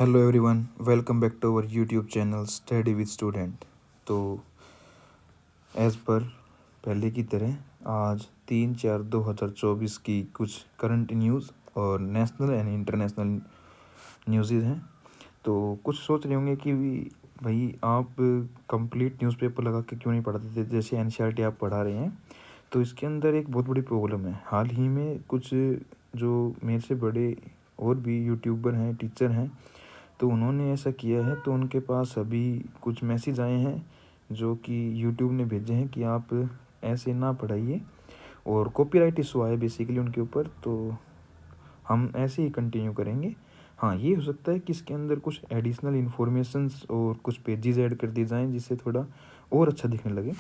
Hello everyone, welcome back to our YouTube channel study with student. तो as per पहले की तरह आज 3/4/2024 की कुछ करंट न्यूज़ और नेशनल एंड इंटरनेशनल न्यूज़ हैं। तो कुछ सोच रहे होंगे कि भाई आप कंप्लीट न्यूज़पेपर लगा के क्यों नहीं पढ़ाते थे, जैसे एनसीईआरटी आप पढ़ा रहे हैं। तो इसके अंदर एक बहुत बड़ी प्रॉब्लम है। हाल ही में कुछ जो मेरे से बड़े और भी यूट्यूबर हैं, टीचर हैं, तो उन्होंने ऐसा किया है। तो उनके पास अभी कुछ मैसेज आए हैं जो कि यूट्यूब ने भेजे हैं कि आप ऐसे ना पढ़ाइए, और कॉपीराइट इशू आया बेसिकली उनके ऊपर। तो हम ऐसे ही कंटिन्यू करेंगे। हाँ, ये हो सकता है कि इसके अंदर कुछ एडिशनल इन्फॉर्मेशंस और कुछ पेजेस ऐड कर दिए जाएँ जिससे थोड़ा और अच्छा दिखने लगे,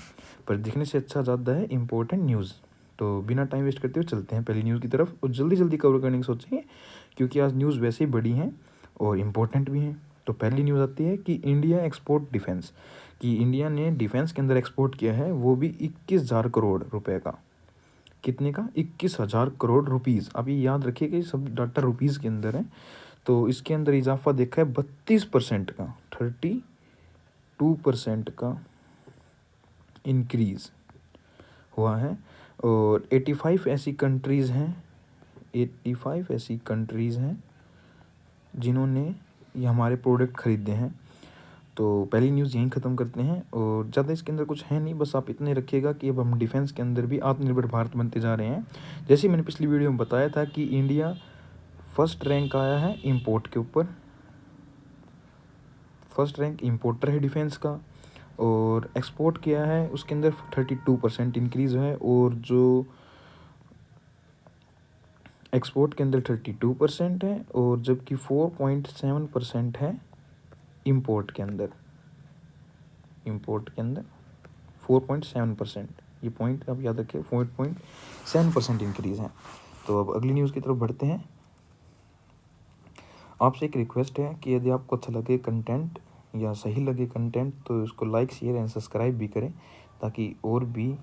पर दिखने से अच्छा ज़्यादा है इम्पोर्टेंट न्यूज़। तो बिना टाइम वेस्ट करते हुए चलते हैं पहली न्यूज़ की तरफ, और जल्दी जल्दी कवर करने की सोचेंगे क्योंकि आज न्यूज़ वैसे ही बड़ी हैं और इम्पोर्टेंट भी हैं। तो पहली न्यूज़ आती है कि इंडिया एक्सपोर्ट डिफेंस, कि इंडिया ने डिफेंस के अंदर एक्सपोर्ट किया है, वो भी 21,000 करोड़ रुपए का। कितने का? 21,000 करोड़ रुपीज़। अब ये याद रखिए कि सब डाटा रुपीज़ के अंदर है। तो इसके अंदर इजाफा देखा है 32% का, 32% का इंक्रीज़ हुआ है। और 85 ऐसी कंट्रीज़ हैं, 85 ऐसी कंट्रीज़ हैं जिन्होंने ये हमारे प्रोडक्ट ख़रीदे हैं। तो पहली न्यूज़ यहीं ख़त्म करते हैं, और ज़्यादा इसके अंदर कुछ है नहीं, बस आप इतने रखिएगा कि अब हम डिफेंस के अंदर भी आत्मनिर्भर भारत बनते जा रहे हैं। जैसे मैंने पिछली वीडियो में बताया था कि इंडिया फर्स्ट रैंक आया है इंपोर्ट के ऊपर, फर्स्ट रैंक इंपोर्टर है डिफेंस का, और एक्सपोर्ट किया है उसके अंदर 32% इंक्रीज़ है, और जो एक्सपोर्ट के अंदर 32% है, और जबकि 4.7% है इंपोर्ट के अंदर। इंपोर्ट के अंदर 4.7%, ये पॉइंट आप याद रखिए, 4.7% इंक्रीज़ है। तो अब अगली न्यूज़ की तरफ बढ़ते हैं। आपसे एक रिक्वेस्ट है कि यदि आपको अच्छा लगे कंटेंट या सही लगे कंटेंट तो इसको लाइक, शेयर एंड सब्सक्राइब भी करें, ताकि और भी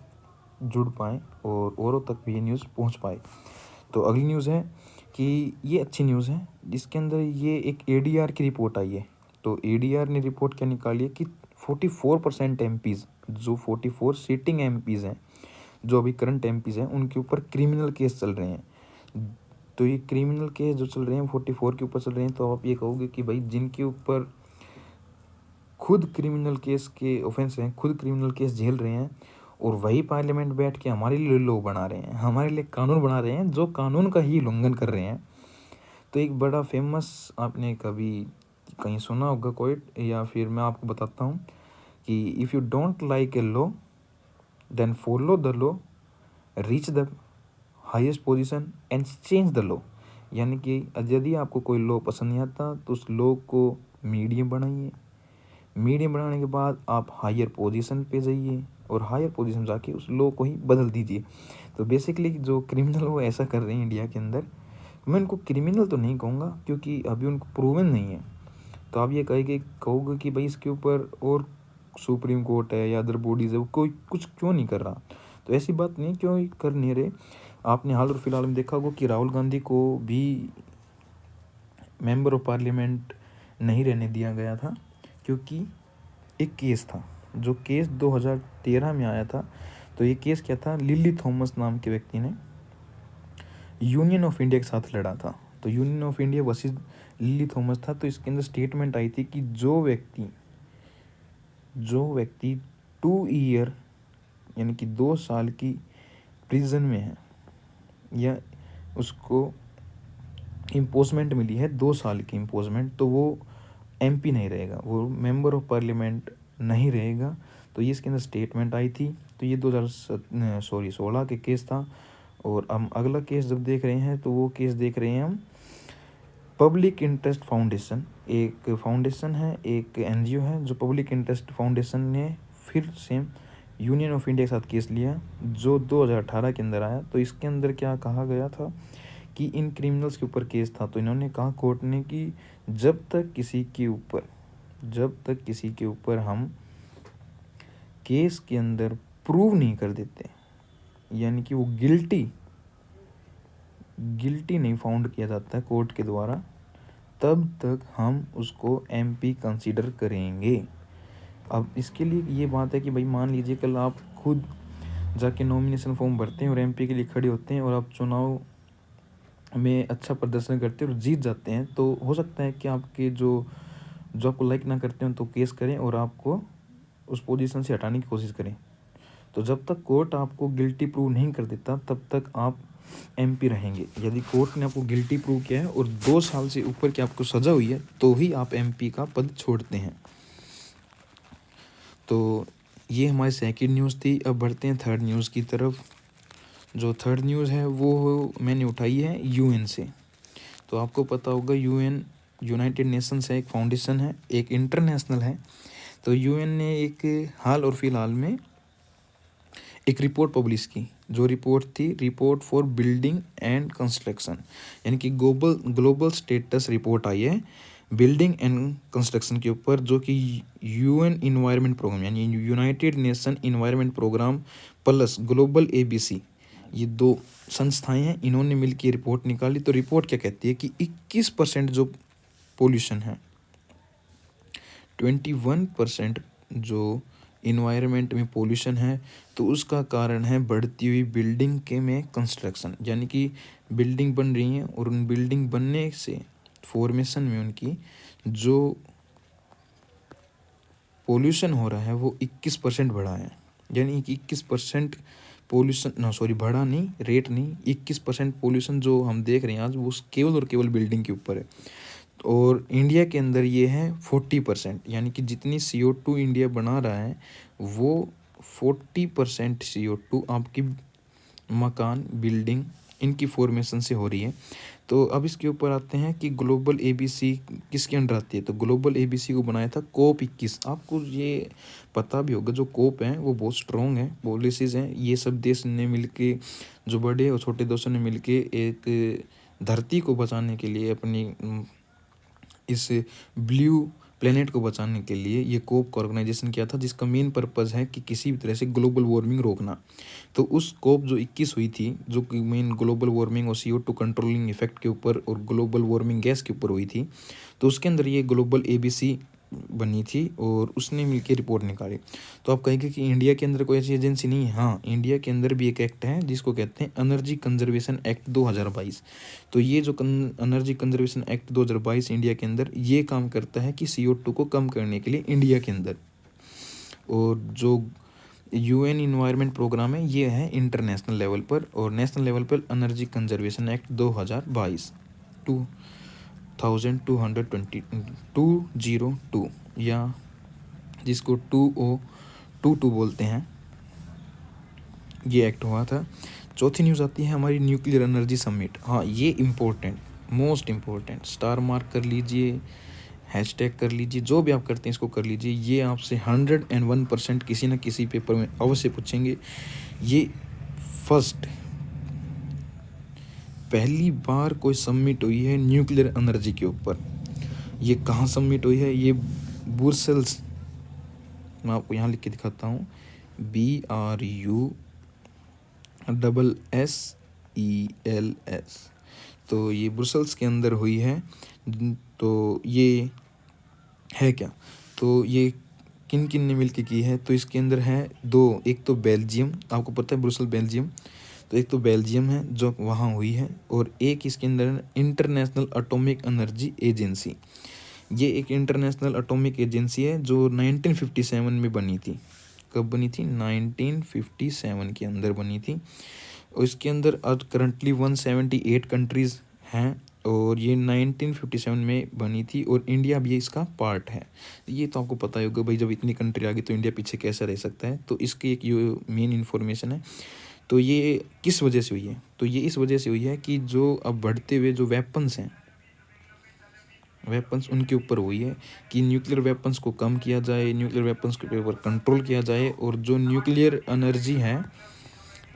जुड़ पाएँ और औरों तक भी ये न्यूज़ पहुंच पाए। तो अगली न्यूज़ है कि ये अच्छी न्यूज़ है, जिसके अंदर ये एक एडीआर की रिपोर्ट आई है। तो एडीआर ने रिपोर्ट क्या निकाली है कि 44% एमपीज़, जो 44 सीटिंग एमपीज़ हैं, जो अभी करंट एमपीज़ हैं, उनके ऊपर क्रिमिनल केस चल रहे हैं। तो ये क्रिमिनल केस जो चल रहे हैं 44 के ऊपर चल रहे हैं। तो आप ये कहोगे कि भाई जिनके ऊपर खुद क्रिमिनल केस के ऑफेंस हैं, खुद क्रिमिनल केस झेल रहे हैं, और वही पार्लियामेंट बैठ के हमारे लिए लॉ बना रहे हैं, हमारे लिए कानून बना रहे हैं, जो कानून का ही उल्लंघन कर रहे हैं। तो एक बड़ा फेमस, आपने कभी कहीं सुना होगा कोट, या फिर मैं आपको बताता हूँ कि if you don't like a law then follow the law, reach the highest position and change the law. यानी कि यदि आपको कोई लॉ पसंद नहीं आता तो उस लॉ को मीडियम बनाइए, मीडियम बनाने के बाद आप हायर पोजीशन पे जाइए, और हायर पोजीशन जाके उस लॉ को ही बदल दीजिए। तो बेसिकली जो क्रिमिनल वो ऐसा कर रहे हैं इंडिया के अंदर। मैं उनको क्रिमिनल तो नहीं कहूँगा क्योंकि अभी उनको प्रूवन नहीं है। तो आप ये कहोगे कि भाई इसके ऊपर और सुप्रीम कोर्ट है या अदर बॉडीज़ है, वो कोई कुछ क्यों नहीं कर रहा। तो ऐसी बात नहीं, क्यों कर नहीं रहे। आपने हाल और फिलहाल में देखा होगा कि राहुल गांधी को भी मेंबर ऑफ पार्लियामेंट नहीं रहने दिया गया था, क्योंकि एक केस था, जो केस 2013 में आया था। तो ये केस क्या था, लिली थॉमस नाम के व्यक्ति ने यूनियन ऑफ इंडिया के साथ लड़ा था। तो union of India versus lily Thomas था। तो इसके अंदर स्टेटमेंट आई थी कि जो व्यक्ति 2 ईयर यानी कि 2 साल की प्रिजन में है, या उसको इम्पोजमेंट मिली है 2 साल की इम्पोजमेंट, तो वो एमपी नहीं रहेगा, वो मेंबर ऑफ पार्लियामेंट नहीं रहेगा। तो ये इसके अंदर स्टेटमेंट आई थी। तो ये 2016 के केस था। और हम अगला केस जब देख रहे हैं तो वो केस देख रहे हैं हम पब्लिक इंटरेस्ट फाउंडेशन। एक फाउंडेशन है, एक एनजीओ है, जो पब्लिक इंटरेस्ट फाउंडेशन ने फिर सेम यूनियन ऑफ इंडिया के साथ केस लिया, जो 2018 के अंदर आया। तो इसके अंदर क्या कहा गया था कि इन क्रिमिनल्स के ऊपर केस था। तो इन्होंने कहा कोर्ट ने कि जब तक किसी के ऊपर हम केस के अंदर प्रूव नहीं कर देते, यानी कि वो गिल्टी नहीं फाउंड किया जाता है कोर्ट के द्वारा, तब तक हम उसको एमपी कंसीडर करेंगे। अब इसके लिए ये बात है कि भाई मान लीजिए कल आप खुद जाके नॉमिनेशन फॉर्म भरते हैं और एमपी के लिए खड़े होते हैं और आप चुनाव में अच्छा प्रदर्शन करते हैं और जीत जाते हैं, तो हो सकता है कि आपके जो आपको लाइक ना करते हैं तो केस करें और आपको उस पोजीशन से हटाने की कोशिश करें। तो जब तक कोर्ट आपको गिल्टी प्रूव नहीं कर देता तब तक आप एमपी रहेंगे। यदि कोर्ट ने आपको गिल्टी प्रूव किया है और 2 साल से ऊपर की आपको सज़ा हुई है तो ही आप एमपी का पद छोड़ते हैं। तो ये हमारी सेकंड न्यूज़ थी। अब बढ़ते हैं थर्ड न्यूज़ की तरफ। जो थर्ड न्यूज़ है वो मैंने उठाई है यूएन से। तो आपको पता होगा यूएन यूनाइटेड नेशंस है, एक फाउंडेशन है, एक इंटरनेशनल है। तो यूएन ने एक हाल और फिलहाल में एक रिपोर्ट पब्लिश की, जो रिपोर्ट थी report for building and construction, यानी कि ग्लोबल स्टेटस रिपोर्ट आई है बिल्डिंग एंड कंस्ट्रक्शन के ऊपर, जो कि यूएन इन्वायरमेंट प्रोग्राम यानी United Nation environment programme plus global ABC, ये 2 संस्थाएं हैं, इन्होंने मिलकर रिपोर्ट निकाली। तो रिपोर्ट क्या कहती है कि 21% जो पोल्यूशन है, 21% जो इन्वायरमेंट में पोल्यूशन है, तो उसका कारण है बढ़ती हुई बिल्डिंग के में कंस्ट्रक्शन, यानी कि बिल्डिंग बन रही हैं और उन बिल्डिंग बनने से फॉर्मेशन में उनकी जो पोल्यूशन हो रहा है वो 21% बढ़ा है। यानी कि 21% पोल्यूशन बढ़ा नहीं, रेट नहीं, 21% पोल्यूशन जो हम देख रहे हैं आज वो केवल और केवल बिल्डिंग के ऊपर है। और इंडिया के अंदर ये है 40%, यानी कि जितनी CO2 इंडिया बना रहा है वो 40% CO2 आपकी मकान, बिल्डिंग, इनकी फॉर्मेशन से हो रही है। तो अब इसके ऊपर आते हैं कि ग्लोबल एबीसी किसके अंडर आती है। तो ग्लोबल एबीसी को बनाया था COP21। आपको ये पता भी होगा, जो कोप हैं वो बहुत स्ट्रॉन्ग है, पॉलिसीज़ हैं, ये सब देश ने मिलके, जो बड़े और छोटे देशों ने मिलके एक धरती को बचाने के लिए, अपनी इस ब्लू प्लेनेट को बचाने के लिए ये कोप का ऑर्गेनाइजेशन किया था, जिसका मेन पर्पज़ है कि किसी भी तरह से ग्लोबल वार्मिंग रोकना। तो उस कोप जो 21 हुई थी, जो कि मेन ग्लोबल वार्मिंग और CO2 कंट्रोलिंग इफेक्ट के ऊपर और ग्लोबल वार्मिंग गैस के ऊपर हुई थी, तो उसके अंदर ये ग्लोबल एबीसी बनी थी और उसने मिलकर रिपोर्ट निकाली। तो आप कहेंगे कि इंडिया के अंदर कोई ऐसी एजेंसी नहीं है। हाँ, इंडिया के अंदर भी एक एक्ट है जिसको कहते हैं एनर्जी कंजर्वेशन एक्ट 2022। तो ये जो एनर्जी कंजर्वेशन एक्ट 2022 इंडिया के अंदर ये काम करता है कि CO2 को कम करने के लिए इंडिया के अंदर। और जो यूएन इन्वायरमेंट प्रोग्राम है ये है इंटरनेशनल लेवल पर, और नेशनल लेवल पर एनर्जी कंजर्वेशन एक्ट 2022 202 या जिसको 2022 बोलते हैं, ये एक्ट हुआ था। चौथी न्यूज़ आती है हमारी न्यूक्लियर एनर्जी समिट। हाँ, ये important, most important, star mark कर लीजिए, हैशटैग कर लीजिए, जो भी आप करते हैं इसको कर लीजिए। ये आपसे 101% किसी न किसी पेपर में अवश्य पूछेंगे। ये पहली बार कोई समिट हुई है न्यूक्लियर एनर्जी के ऊपर। ये कहाँ समिट हुई है? ये ब्रुसेल्स, मैं आपको यहाँ लिख के दिखाता हूँ, BRUSSELS। तो ये ब्रुसेल्स के अंदर हुई है। तो ये है क्या? तो ये किन किन ने मिलके की है? तो इसके अंदर है 2, एक तो बेल्जियम, आपको पता है ब्रुसेल बेल्जियम, तो एक तो बेल्जियम है जो वहाँ हुई है, और एक इसके अंदर इंटरनेशनल एटॉमिक एनर्जी एजेंसी। ये एक इंटरनेशनल एटॉमिक एजेंसी है जो 1957 में बनी थी। कब बनी थी? 1957 के अंदर बनी थी। और इसके अंदर आज करंटली 178 कंट्रीज़ हैं, और ये 1957 में बनी थी, और इंडिया भी इसका पार्ट है। ये तो आपको पता ही होगा भाई, जब इतनी कंट्री आ गई तो इंडिया पीछे कैसे रह सकता है। तो इसकी एक ये मेन इन्फॉर्मेशन है। तो ये किस वजह से हुई है? तो ये इस वजह से हुई है कि जो अब बढ़ते हुए जो वेपन्स हैं, वेपन्स उनके ऊपर हुई है कि न्यूक्लियर वेपन्स को कम किया जाए, न्यूक्लियर वेपन्स के ऊपर कंट्रोल किया जाए, और जो न्यूक्लियर एनर्जी है,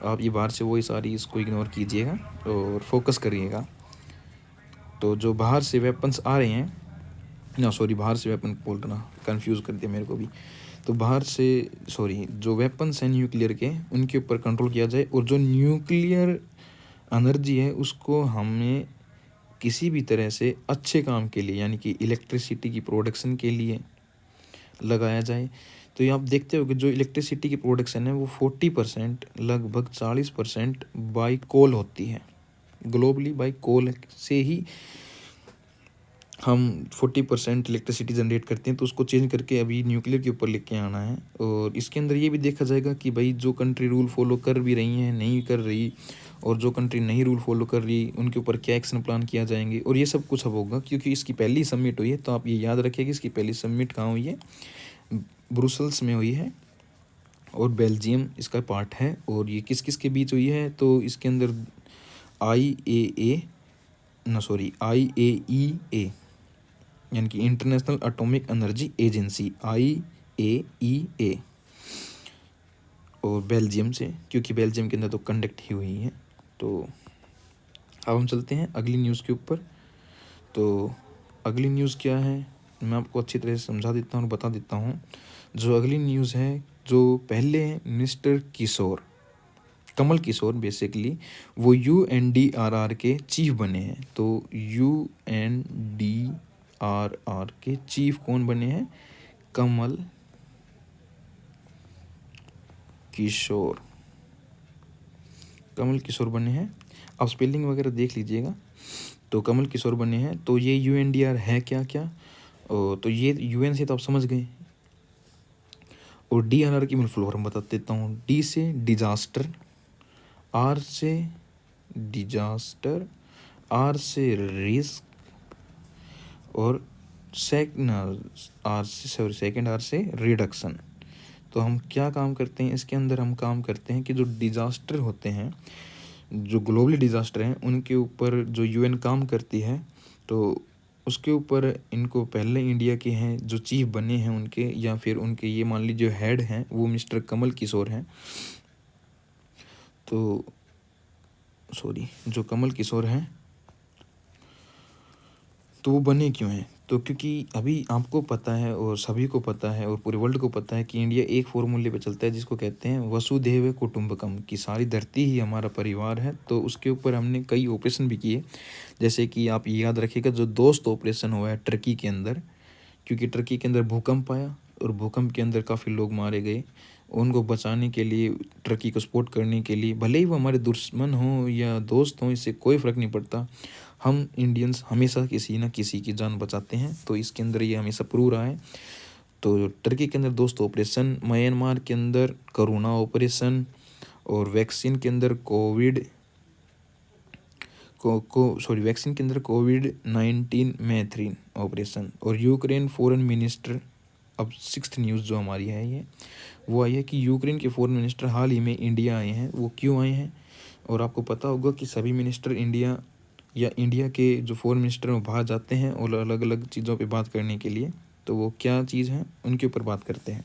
आप ये बाहर से वही सारी इसको इग्नोर कीजिएगा और फोकस करिएगा। तो जो बाहर से वेपन्स आ रहे हैं बाहर से वेपन बोल रहा, कंफ्यूज कर दिया मेरे को भी। तो बाहर से जो वेपन्स हैं न्यूक्लियर के, उनके ऊपर कंट्रोल किया जाए, और जो न्यूक्लियर एनर्जी है उसको हमें किसी भी तरह से अच्छे काम के लिए यानी कि इलेक्ट्रिसिटी की प्रोडक्शन के लिए लगाया जाए। तो ये आप देखते हो कि जो इलेक्ट्रिसिटी की प्रोडक्शन है वो 40% लगभग 40% बाई कोल होती है। ग्लोबली बाई कोल से ही हम 40% इलेक्ट्रिसिटी जनरेट करते हैं, तो उसको चेंज करके अभी न्यूक्लियर के ऊपर लेके आना है। और इसके अंदर ये भी देखा जाएगा कि भाई जो कंट्री रूल फॉलो कर भी रही हैं, नहीं कर रही, और जो कंट्री नहीं रूल फॉलो कर रही उनके ऊपर क्या एक्शन प्लान किया जाएंगे, और ये सब कुछ अब होगा क्योंकि इसकी पहली सबमिट हुई है। तो आप ये याद रखिए कि इसकी पहली सबमिट कहाँ हुई है, ब्रुसल्स में हुई है, और बेल्जियम इसका पार्ट है। और ये किस किस के बीच हुई है, तो इसके अंदर IAEA यानी कि international atomic energy agency IAEA और बेल्जियम से, क्योंकि बेल्जियम के अंदर तो कंडक्ट ही हुई है। तो अब हम चलते हैं अगली न्यूज़ के ऊपर। तो अगली न्यूज़ क्या है मैं आपको अच्छी तरह से समझा देता हूँ और बता देता हूँ। जो अगली न्यूज़ है, जो पहले मिस्टर किशोर, कमल किशोर बेसिकली, वो UNDRR के चीफ बने हैं। तो UNDRR के चीफ कौन बने हैं, कमल किशोर, कमल किशोर बने हैं। आप स्पेलिंग वगैरह देख लीजिएगा। तो कमल किशोर बने हैं। तो ये UNDR है क्या क्या, तो ये UN से तो आप समझ गए, और DRR की मैं फुल फॉर्म बता देता हूँ। D से डिजास्टर, R से डिजास्टर, R से रिस्क, और सेकंड R से रिडक्शन। तो हम क्या काम करते हैं इसके अंदर, हम काम करते हैं कि जो डिजास्टर होते हैं, जो ग्लोबली डिजास्टर हैं, उनके ऊपर जो UN काम करती है, तो उसके ऊपर इनको पहले इंडिया के हैं जो चीफ बने हैं उनके, या फिर उनके ये मान लीजिए जो हेड हैं वो मिस्टर कमल किशोर हैं। तो जो कमल किशोर हैं तो वो बने क्यों हैं, तो क्योंकि अभी आपको पता है और सभी को पता है और पूरे वर्ल्ड को पता है कि इंडिया एक फॉर्मूले पे चलता है जिसको कहते हैं वसुधैव कुटुंबकम, की सारी धरती ही हमारा परिवार है। तो उसके ऊपर हमने कई ऑपरेशन भी किए, जैसे कि आप ये याद रखिएगा जो दोस्त ऑपरेशन हुआ है टर्की के अंदर, क्योंकि टर्की के अंदर भूकंप आया और भूकंप के अंदर काफ़ी लोग मारे गए। उनको बचाने के लिए, टर्की को सपोर्ट करने के लिए, भले ही वो हमारे दुश्मन हों या दोस्त हों, इससे कोई फ़र्क नहीं पड़ता, हम इंडियंस हमेशा किसी न किसी की जान बचाते हैं। तो इसके अंदर ये हमेशा प्रूव रहा है। तो टर्की के अंदर दोस्त ऑपरेशन, म्यांमार के अंदर करोना ऑपरेशन, और वैक्सीन के अंदर वैक्सीन के अंदर COVID-19 मैथ्रीन ऑपरेशन, और यूक्रेन फॉरेन मिनिस्टर, अब 6th न्यूज़ जो हमारी है ये वो आई है कि यूक्रेन के फॉरेन मिनिस्टर हाल ही में इंडिया आए हैं। वो क्यों आए हैं, और आपको पता होगा कि सभी मिनिस्टर इंडिया के जो फॉरेन मिनिस्टर हैं वो बाहर जाते हैं और अलग अलग चीज़ों पे बात करने के लिए। तो वो क्या चीज़ है उनके ऊपर बात करते हैं।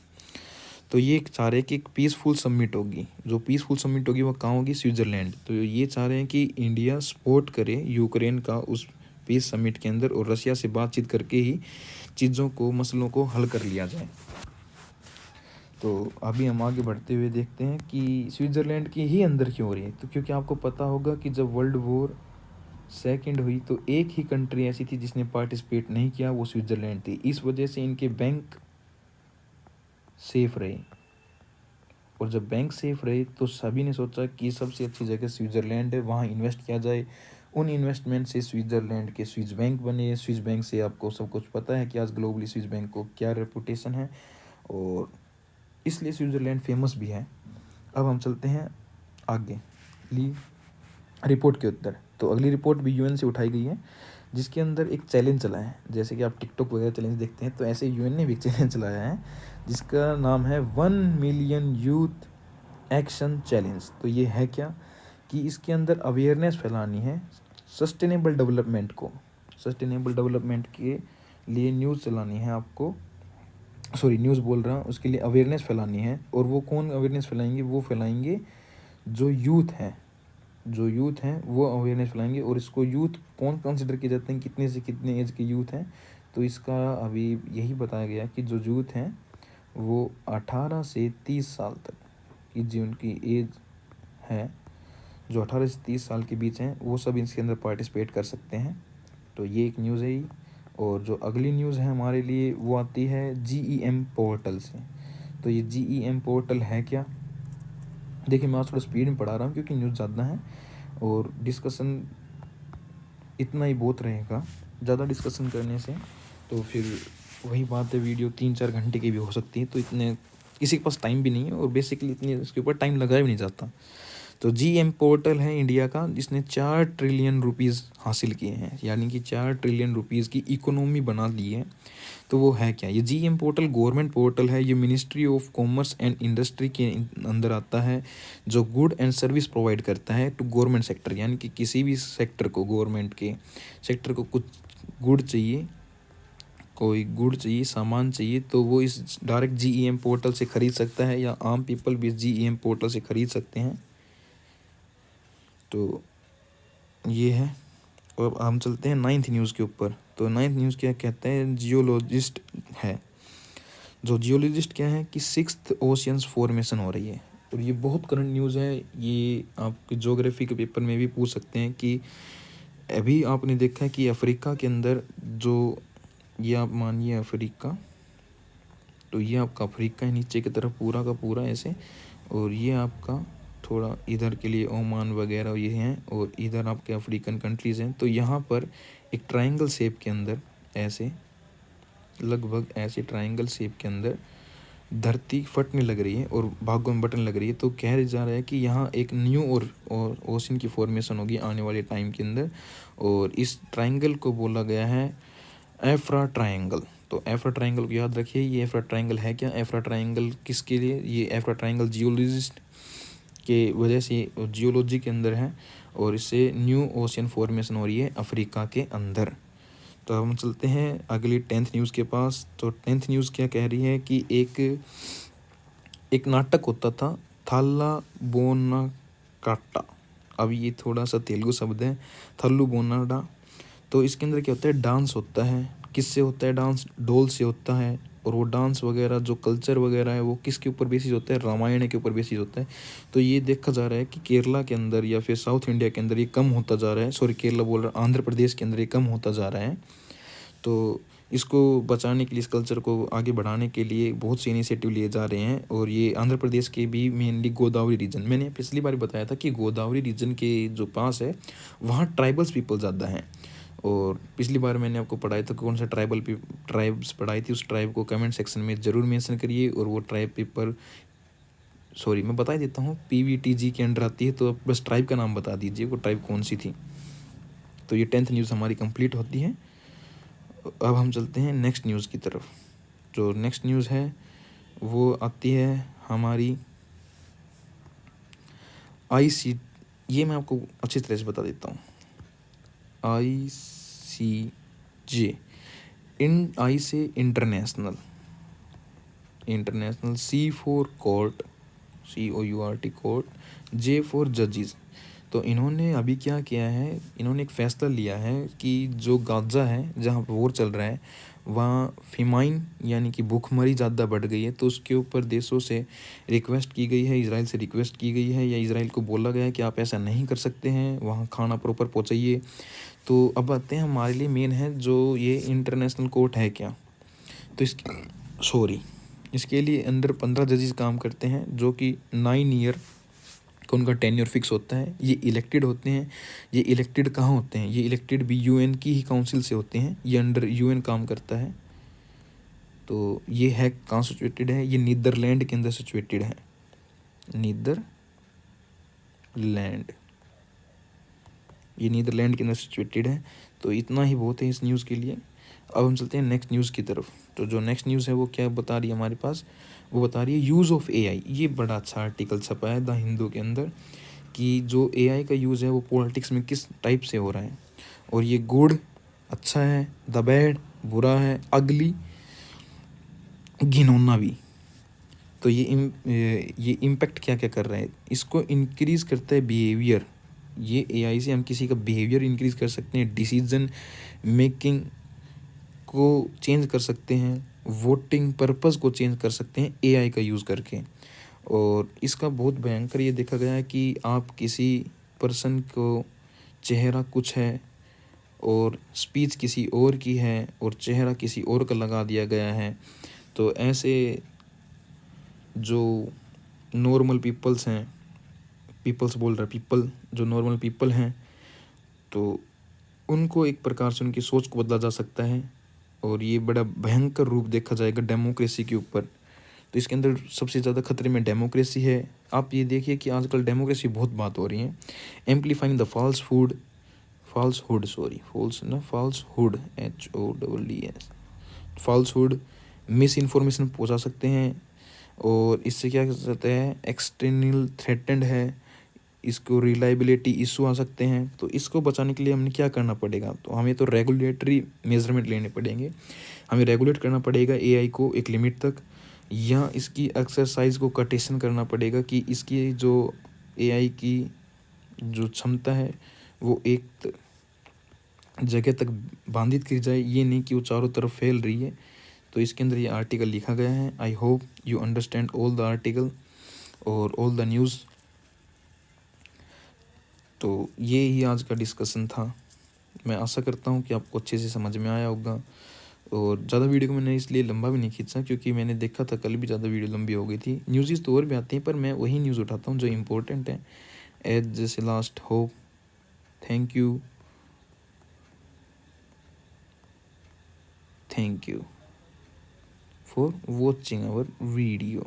तो ये चाह रहे हैं कि एक पीसफुल समिट होगी, जो पीसफुल समिट होगी वो कहाँ होगी, स्विट्ज़रलैंड। तो ये चाह रहे हैं कि इंडिया सपोर्ट करे यूक्रेन का उस पीस समिट के अंदर, और रशिया से बातचीत करके ही चीज़ों को, मसलों को हल कर लिया जाए। तो अभी हम आगे बढ़ते हुए देखते हैं कि स्विट्ज़रलैंड की ही अंदर क्यों हो रही है। तो क्योंकि आपको पता होगा कि जब वर्ल्ड वॉर सेकेंड हुई तो एक ही कंट्री ऐसी थी जिसने पार्टिसिपेट नहीं किया, वो स्विट्ज़रलैंड थी। इस वजह से इनके बैंक सेफ रहे, और जब बैंक सेफ रहे तो सभी ने सोचा कि सबसे अच्छी जगह स्विट्ज़रलैंड है, वहाँ इन्वेस्ट किया जाए। उन इन्वेस्टमेंट से स्विट्ज़रलैंड के स्विस बैंक बने। स्विस बैंक से आपको सब कुछ पता है कि आज ग्लोबली स्विस बैंक को क्या रेपुटेशन है, और इसलिए स्विट्ज़रलैंड फेमस भी है। अब हम चलते हैं आगे अगली रिपोर्ट के उत्तर। तो अगली रिपोर्ट भी UN से उठाई गई है, जिसके अंदर एक चैलेंज चला है। जैसे कि आप टिकटॉक वगैरह चैलेंज देखते हैं, तो ऐसे UN ने भी एक चैलेंज चलाया है जिसका नाम है 1 मिलियन यूथ एक्शन चैलेंज। तो ये है क्या, कि इसके अंदर अवेयरनेस फैलानी है सस्टेनेबल डेवलपमेंट के लिए न्यूज़ चलानी है आपको, न्यूज़ बोल रहा हूँ, उसके लिए अवेयरनेस फैलानी है। और वो कौन अवेयरनेस फैलाएंगे, वो फैलाएंगे जो यूथ हैं वो अवेयरनेस फैलाएंगे। और इसको यूथ कौन कंसिडर किए जाते हैं, कितने से कितने एज के यूथ हैं, तो इसका अभी यही बताया गया कि जो यूथ हैं वो 18 से 30 साल तक की जो उनकी एज है, जो 18 से 30 साल के बीच हैं, वो सब इसके अंदर पार्टिसिपेट कर सकते हैं। तो ये एक न्यूज़ है ही। और जो अगली न्यूज़ है हमारे लिए वो आती है GEM पोर्टल से। तो ये GEM पोर्टल है क्या? देखिए मैं आज थोड़ा स्पीड में पढ़ा रहा हूँ क्योंकि न्यूज़ ज़्यादा है और डिस्कशन इतना ही बहुत रहेगा। ज़्यादा डिस्कशन करने से तो फिर वही बात है, वीडियो 3-4 घंटे की भी हो सकती है, तो इतने किसी के पास टाइम भी नहीं है और बेसिकली इतनी इसके ऊपर टाइम लगाया भी नहीं जाता। तो GEM पोर्टल है इंडिया का जिसने 4 ट्रिलियन रुपीज़ हासिल किए हैं, यानी कि 4 ट्रिलियन रुपीज़ की इकोनॉमी बना ली है। तो वो है क्या? ये GEM पोर्टल गवर्नमेंट पोर्टल है, ये ministry of commerce and industry के अंदर आता है, जो गुड एंड सर्विस प्रोवाइड करता है टू गवर्नमेंट सेक्टर, यानी कि किसी भी सेक्टर को, गवर्नमेंट के सेक्टर को कुछ गुड चाहिए, कोई गुड चाहिए, सामान चाहिए, तो वो इस डायरेक्ट GEM पोर्टल से ख़रीद सकता है या आम पीपल भी GEM पोर्टल से ख़रीद सकते हैं। तो ये है। और अब हम चलते हैं 9th न्यूज़ के ऊपर। तो 9th न्यूज़ क्या कहते हैं? जियोलॉजिस्ट है, जो जियोलॉजिस्ट क्या है कि 6th ओशियंस फॉर्मेशन हो रही है। और ये बहुत करंट न्यूज़ है, ये आप ज्योग्राफी के पेपर में भी पूछ सकते हैं कि अभी आपने देखा है कि अफ्रीका के अंदर जो, ये आप मानिए अफ्रीका, तो ये आपका अफ्रीका है नीचे की तरफ पूरा का पूरा ऐसे, और ये आपका थोड़ा इधर के लिए ओमान वगैरह ये हैं, और इधर आपके अफ्रीकन कंट्रीज़ हैं। तो यहाँ पर एक ट्रायंगल शेप के अंदर ऐसे, लगभग ऐसे ट्रायंगल शेप के अंदर धरती फटने लग रही है और भागों में बटन लग रही है। तो कह जा रहा है कि यहाँ एक न्यू और ओशन की फॉर्मेशन होगी आने वाले टाइम के अंदर, और इस ट्रायंगल को बोला गया है एफ्रा ट्रायंगल। तो एफ्रा ट्रायंगल को याद रखिए, ये एफ्रा ट्रायंगल है क्या? एफ्रा ट्रायंगल किसके लिए? ये एफ्रा ट्रायंगल जियोलॉजिस्ट के वजह से जियोलॉजी के अंदर है, और इससे न्यू ओशियन फॉर्मेशन हो रही है अफ्रीका के अंदर। तो अब हम चलते हैं अगली 10th न्यूज़ के पास। तो 10th न्यूज़ क्या कह रही है कि एक नाटक होता था, थाला बोना काटा। अब ये थोड़ा सा तेलुगु शब्द है, थल्लू बोनाडा। तो इसके अंदर क्या होता है? डांस होता है। किससे होता है डांस? ढोल से होता है। और वो डांस वगैरह जो कल्चर वगैरह है वो किसके ऊपर बेसिस होता है? रामायण के ऊपर बेसिस होता है। तो ये देखा जा रहा है कि केरला के अंदर या फिर साउथ इंडिया के अंदर ये कम होता जा रहा है। सॉरी, केरला बोल रहा, आंध्र प्रदेश के अंदर ये कम होता जा रहा है। तो इसको बचाने के लिए, इस कल्चर को आगे बढ़ाने के लिए बहुत से इनिशिएटिव लिए जा रहे हैं। और ये आंध्र प्रदेश के भी मेनली गोदावरी रीजन, मैंने पिछली बार बताया था कि गोदावरी रीजन के जो पास है वहाँ ट्राइबल्स पीपल ज़्यादा हैं। और पिछली बार मैंने आपको पढ़ाया था कौन सा ट्राइब्स पढ़ाई थी, उस ट्राइब को कमेंट सेक्शन में ज़रूर मेंशन करिए। और वो ट्राइब पीपल, सॉरी मैं बता देता हूँ, PVTG के अंडर आती है, तो आप बस ट्राइब का नाम बता दीजिए वो ट्राइब कौन सी थी। तो ये 10th न्यूज़ हमारी कंप्लीट होती है। अब हम चलते हैं नेक्स्ट न्यूज़ की तरफ। जो नेक्स्ट न्यूज़ है वो आती है हमारी IC, ये मैं आपको अच्छी तरह से बता देता हूँ। ICJ, आई से international, C for court, COURT court, J for जजेस। तो इन्होंने अभी क्या किया है, इन्होंने एक फ़ैसला लिया है कि जो गाज़ा है जहाँ पर वॉर चल रहा है वहाँ फेमाइन यानी कि भूखमरी ज़्यादा बढ़ गई है। तो उसके ऊपर देशों से रिक्वेस्ट की गई है, इजराइल से रिक्वेस्ट की गई है, या इजराइल को बोला गया है कि आप ऐसा नहीं कर सकते हैं, वहाँ खाना प्रॉपर पहुँचाइए। तो अब आते हैं हमारे लिए मेन है जो ये इंटरनेशनल कोर्ट है क्या। तो इसके लिए अंडर 15 जजेस काम करते हैं, जो कि 9 ईयर का उनका टेन्योर फिक्स होता है। ये इलेक्टेड होते हैं। ये इलेक्टेड कहाँ होते हैं? ये इलेक्टेड भी UN की ही काउंसिल से होते हैं। ये अंडर UN काम करता है। तो ये है कहाँ सिचुएटेड है? ये नीदरलैंड के अंदर सिचुएटेड है, नीदरलैंड, ये नीदरलैंड के अंदर सिचुएटेड है। तो इतना ही बहुत है इस न्यूज़ के लिए। अब हम चलते हैं नेक्स्ट न्यूज़ की तरफ। तो जो नेक्स्ट न्यूज़ है वो क्या बता रही है हमारे पास? वो बता रही है यूज़ ऑफ AI। ये बड़ा अच्छा आर्टिकल छपा है द हिंदू के अंदर कि जो AI का यूज़ है वो पॉलिटिक्स में किस टाइप से हो रहा है। और ये गुड अच्छा है, द बैड बुरा है, अगली घिनौना भी। तो ये इम्पैक्ट क्या क्या कर रहा है? इसको इंक्रीज़ करता है बिहेवियर। ये AI से हम किसी का बिहेवियर इंक्रीज़ कर सकते हैं, डिसीजन मेकिंग को चेंज कर सकते हैं, वोटिंग पर्पज़ को चेंज कर सकते हैं AI का यूज़ करके। और इसका बहुत भयंकर ये देखा गया है कि आप किसी पर्सन को चेहरा कुछ है और स्पीच किसी और की है और चेहरा किसी और का लगा दिया गया है। तो ऐसे जो नॉर्मल पीपल्स हैं, पीपल्स बोल रहा पीपल, जो नॉर्मल पीपल हैं, तो उनको एक प्रकार से उनकी सोच को बदला जा सकता है और ये बड़ा भयंकर रूप देखा जाएगा डेमोक्रेसी के ऊपर। तो इसके अंदर सबसे ज़्यादा खतरे में डेमोक्रेसी है। आप ये देखिए कि आजकल डेमोक्रेसी बहुत बात हो रही है। Amplifying the falsehood HOEES, falsehood, miss information पहुँचा सकते हैं और इससे क्या कर सकते हैं, एक्सटर्नल थ्रेटेंड है, इसको रिलायबिलिटी इशू आ सकते हैं। तो इसको बचाने के लिए हमें क्या करना पड़ेगा, तो हमें तो रेगुलेटरी मेजरमेंट लेने पड़ेंगे। हमें रेगुलेट करना पड़ेगा एआई को एक लिमिट तक, या इसकी एक्सरसाइज को कटेशन करना पड़ेगा कि इसकी जो एआई की जो क्षमता है वो एक जगह तक बांधित की जाए, ये नहीं कि वो चारों तरफ फैल रही है। तो इसके अंदर ये आर्टिकल लिखा गया है। I hope you understand all the article और ऑल द न्यूज़। तो ये ही आज का डिस्कशन था। मैं आशा करता हूँ कि आपको अच्छे से समझ में आया होगा। और ज़्यादा वीडियो को मैंने इसलिए लंबा भी नहीं खींचा क्योंकि मैंने देखा था कल भी ज़्यादा वीडियो लंबी हो गई थी। न्यूज़ तो और भी आती हैं पर मैं वही न्यूज़ उठाता हूँ जो इम्पोर्टेंट है। एज जैसे last hope, thank you for watching our video.